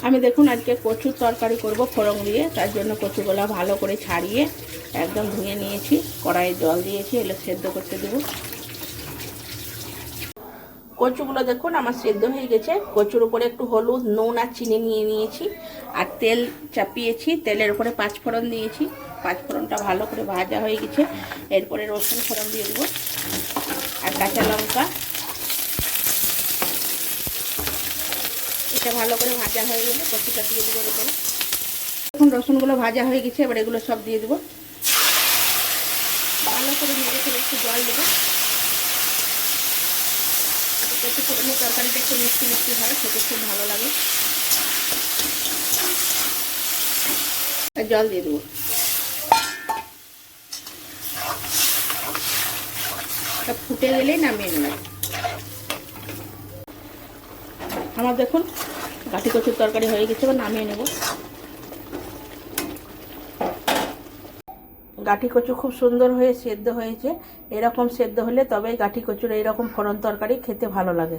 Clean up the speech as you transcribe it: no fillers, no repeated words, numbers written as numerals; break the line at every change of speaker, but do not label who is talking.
আমি দেখুন আজকে কচুর তরকারি করব ফোড়ন দিয়ে। তার জন্য কচুগুলো ভালো করে ছাড়িয়ে একদম ধুয়ে নিয়েছি, কড়াইয়ে জল দিয়েছি, এগুলো সেদ্ধ করতে দেবো। কচুগুলো দেখুন আমার সেদ্ধ হয়ে গেছে। কচুর উপরে একটু হলুদ, নুন আর চিনি নিয়ে নিয়েছি, আর তেল চাপিয়েছি, তেলের উপরে পাঁচফোড়ন দিয়েছি। পাঁচফোড়নটা ভালো করে ভাজা হয়ে গেছে। এরপরে রসুন ফোড়ন দিয়ে দেবো আর কাঁচা লঙ্কা। এটা ভালো করে ভাজা হয়ে গেলে কচুটা দিয়ে দেবো এরপরে। এখন রসুনগুলো ভাজা হয়ে গেছে, এবার এগুলো সব দিয়ে দেবো। ভালো করে নেড়ে ফেলে একটু জল দেবো। কচু ফোড়নের তরকারিটা একটু মিষ্টি মিষ্টি হয়, খেতে খুব ভালো লাগে। জল দিয়ে দেবো। ফুটে গেলেই নামিয়ে নেব। আমার দেখুন গাঠি কচুর তরকারি হয়ে গেছে, এবার নামিয়ে নেব। গাঠি কচু খুব সুন্দর হয়ে সেদ্ধ হয়েছে। এরকম সেদ্ধ হলে তবেই গাঠি কচুর এইরকম ফোড়ন তরকারি খেতে ভালো লাগে।